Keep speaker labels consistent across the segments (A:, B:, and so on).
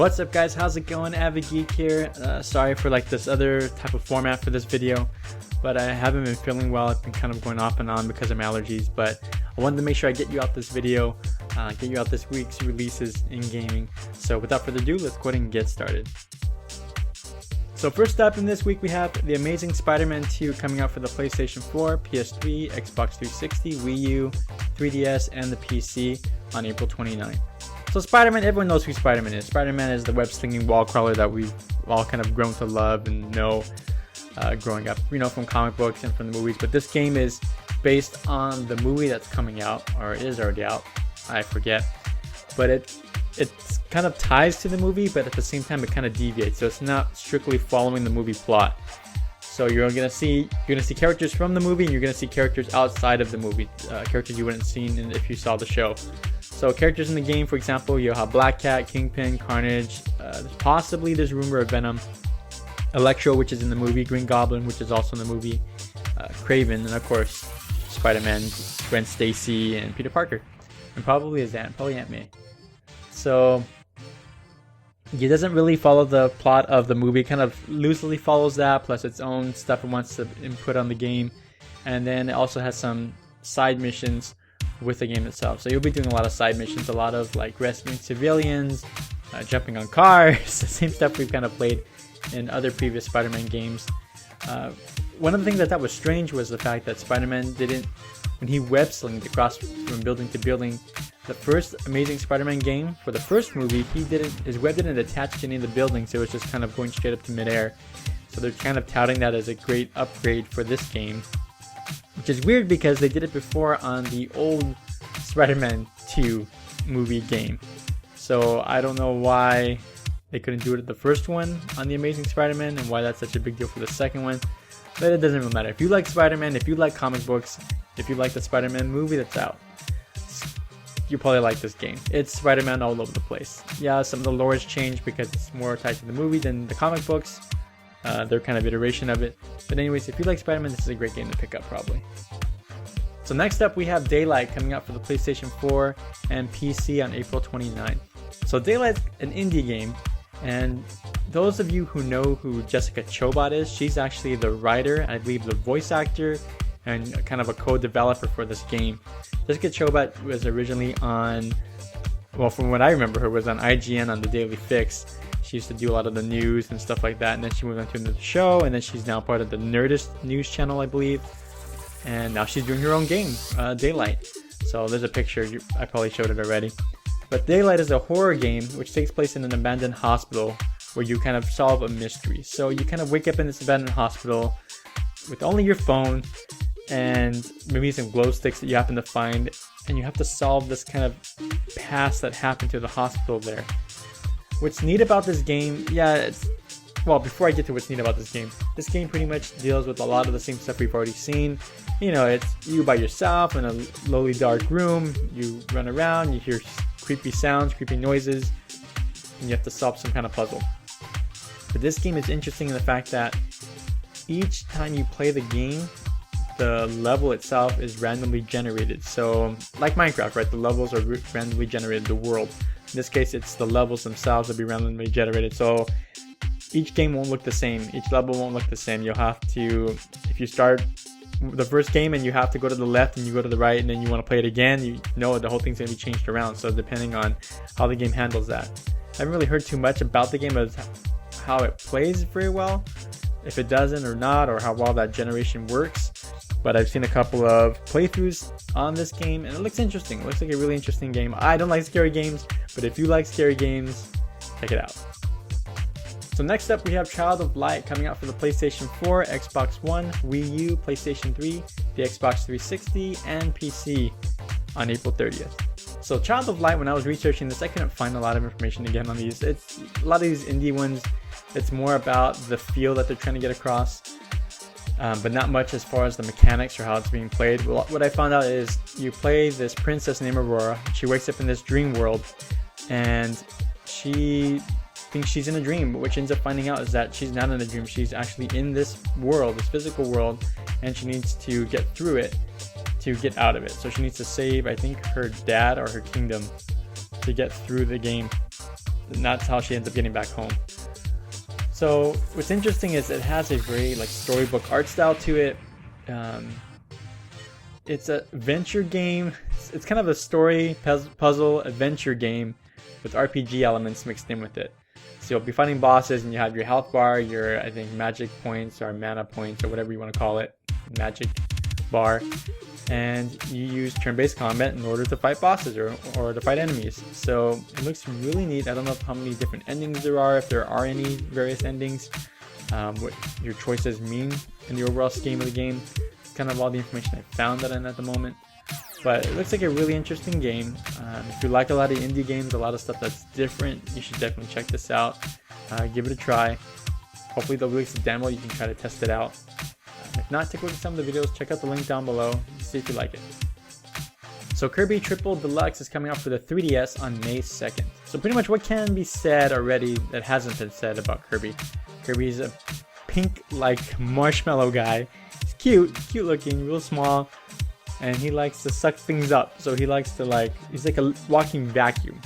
A: What's up guys, how's it going? AviddGeek here. Sorry for like this other type of format for this video, but I haven't been feeling well. I've been kind of going off and on because of allergies, but I wanted to make sure I get you out this video, get you out this week's releases in gaming. So without further ado, let's go ahead and get started. So first up in this week, we have The Amazing Spider-Man 2 coming out for the PlayStation 4, PS3, Xbox 360, Wii U, 3DS, and the PC on April 29th. So Spider-Man, everyone knows who Spider-Man is. Spider-Man is the web-slinging wall crawler that we've all kind of grown to love and know growing up, you know, from comic books and from the movies. But this game is based on the movie that's coming out, or it is already out, I forget. But it's kind of ties to the movie, but at the same time it kind of deviates. So it's not strictly following the movie plot. So you're gonna see characters from the movie, and you're gonna see characters outside of the movie, characters you wouldn't have seen if you saw the show. So characters in the game, for example, you'll have Black Cat, Kingpin, Carnage, possibly there's rumor of Venom, Electro, which is in the movie, Green Goblin, which is also in the movie, Kraven, and of course Spider-Man, Gwen Stacy, and Peter Parker, and probably his aunt, probably Aunt May. So it doesn't really follow the plot of the movie, it kind of loosely follows that, plus its own stuff it wants to input on the game, and then it also has some side missions with the game itself. So you'll be doing a lot of side missions, a lot of like rescuing civilians, jumping on cars, the same stuff we've kind of played in other previous Spider-Man games. One of the things I thought was strange was the fact that Spider-Man didn't, when he web-slinged across from building to building, the first Amazing Spider-Man game, for the first movie, his web didn't attach to any of the buildings, it was just kind of going straight up to midair. So they're kind of touting that as a great upgrade for this game, which is weird because they did it before on the old Spider-Man 2 movie game. So I don't know why they couldn't do it at the first one on The Amazing Spider-Man and why that's such a big deal for the second one. But it doesn't really matter. If you like Spider-Man, if you like comic books, if you like the Spider-Man movie that's out, you probably like this game. It's Spider-Man all over the place. Yeah, some of the lore has changed because it's more tied to the movie than the comic books. Their kind of iteration of it. But anyways, if you like Spider-Man, this is a great game to pick up probably. So next up we have Daylight coming out for the PlayStation 4 and PC on April 29th. So Daylight's an indie game, and those of you who know who Jessica Chobot is, she's actually the writer, I believe the voice actor, and kind of a co-developer for this game. Jessica Chobot was originally on, well, from what I remember, her was on IGN on the Daily Fix. She used to do a lot of the news and stuff like that, and then she moved on to another show, and then she's now part of the Nerdist news channel, I believe, and now she's doing her own game, Daylight. So there's a picture, I probably showed it already. But Daylight is a horror game which takes place in an abandoned hospital where you kind of solve a mystery. So you kind of wake up in this abandoned hospital with only your phone and maybe some glow sticks that you happen to find, and you have to solve this kind of past that happened to the hospital there. What's neat about this game, well, before I get to what's neat about this game pretty much deals with a lot of the same stuff we've already seen. You know, it's you by yourself in a lowly dark room, you run around, you hear creepy sounds, creepy noises, and you have to solve some kind of puzzle. But this game is interesting in the fact that each time you play the game, the level itself is randomly generated. So, like Minecraft, right? The levels are randomly generated, the world. In this case, it's the levels themselves that will be randomly generated. So each game won't look the same. Each level won't look the same. You'll have to, if you start the first game and you have to go to the left and you go to the right and then you want to play it again, you know the whole thing's going to be changed around. So depending on how the game handles that. I haven't really heard too much about the game as how it plays very well, if it doesn't or not, or how well that generation works. But I've seen a couple of playthroughs on this game, and it looks interesting. It looks like a really interesting game. I don't like scary games, but if you like scary games, check it out. So next up we have Child of Light coming out for the PlayStation 4, Xbox One, Wii U, PlayStation 3, the Xbox 360, and PC on April 30th. So Child of Light, when I was researching this, I couldn't find a lot of information again on these. It's a lot of these indie ones, it's more about the feel that they're trying to get across. But not much as far as the mechanics or how it's being played. Well, what I found out is you play this princess named Aurora. She wakes up in this dream world, and she thinks she's in a dream. But what she ends up finding out is that she's not in a dream. She's actually in this world, this physical world, and she needs to get through it to get out of it. So she needs to save, I think, her dad or her kingdom to get through the game. and that's how she ends up getting back home. So what's interesting is it has a very like storybook art style to it. It's a venture game. It's kind of a story puzzle adventure game with RPG elements mixed in with it. So you'll be fighting bosses, and you have your health bar, your, I think, magic points or mana points or whatever you want to call it, magic bar, and you use turn-based combat in order to fight bosses or to fight enemies. So it looks really neat. I don't know how many different endings there are, if there are any various endings, what your choices mean in the overall scheme of the game. It's kind of all the information I found that in at the moment. But it looks like a really interesting game. If you like a lot of indie games, a lot of stuff that's different, you should definitely check this out. Give it a try. Hopefully they'll release a demo, you can try to test it out. If not, take a look at some of the videos, check out the link down below, see if you like it. So Kirby Triple Deluxe is coming out for the 3DS on May 2nd. So pretty much what can be said already that hasn't been said about Kirby. Kirby's a pink like marshmallow guy. He's cute looking, real small. And he likes to suck things up. So he likes to he's like a walking vacuum.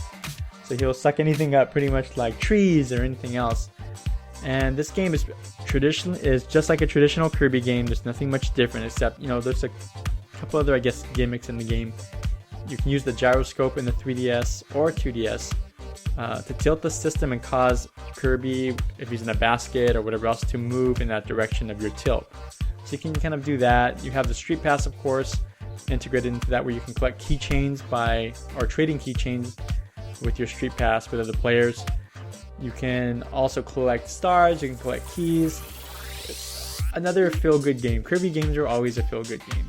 A: So he'll suck anything up, pretty much like trees or anything else. And this game is just like a traditional Kirby game. There's nothing much different except, there's a couple other, I guess, gimmicks in the game. You can use the gyroscope in the 3DS or 2DS to tilt the system and cause Kirby, if he's in a basket or whatever else, to move in that direction of your tilt. So you can kind of do that. You have the Street Pass, of course, integrated into that, where you can collect keychains or trading keychains with your Street Pass with other players. You can also collect stars, you can collect keys. It's another feel-good game. Kirby games are always a feel-good game.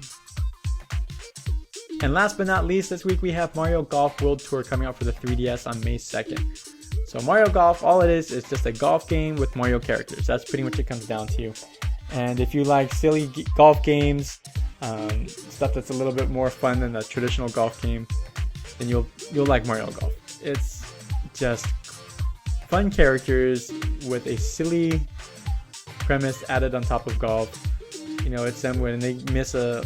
A: And last but not least, this week we have Mario Golf World Tour coming out for the 3DS on May 2nd. So Mario Golf, all it is just a golf game with Mario characters. That's pretty much what it comes down to. And if you like silly golf games, stuff that's a little bit more fun than a traditional golf game, then you'll like Mario Golf. It's just fun characters with a silly premise added on top of golf. It's them when they miss a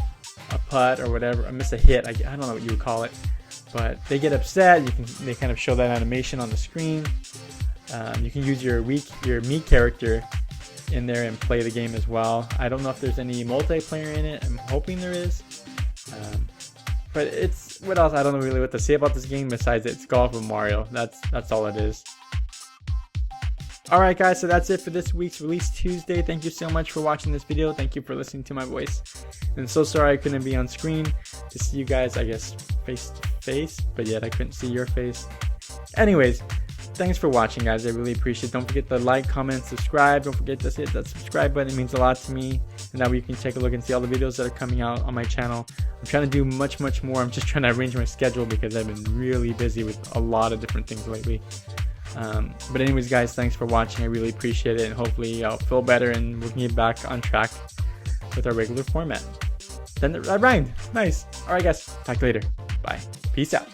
A: putt or whatever, or miss a hit. I don't know what you would call it, but they get upset. They kind of show that animation on the screen. You can use your Mii character in there and play the game as well. I don't know if there's any multiplayer in it. I'm hoping there is. But it's, what else? I don't know really what to say about this game besides it's golf with Mario. That's all it is. Alright guys, so that's it for this week's Release Tuesday. Thank you so much for watching this video. Thank you for listening to my voice. And so sorry I couldn't be on screen to see you guys, I guess, face to face, but yet I couldn't see your face. Anyways, thanks for watching, guys. I really appreciate it. Don't forget to like, comment, subscribe. Don't forget to hit that subscribe button. It means a lot to me. And that way you can take a look and see all the videos that are coming out on my channel. I'm trying to do much more. I'm just trying to arrange my schedule because I've been really busy with a lot of different things lately. But anyways, guys, thanks for watching. I really appreciate it, and hopefully I'll feel better and we can get back on track with our regular format. Then that rhymed. Nice. Alright guys, talk to you later. Bye. Peace out.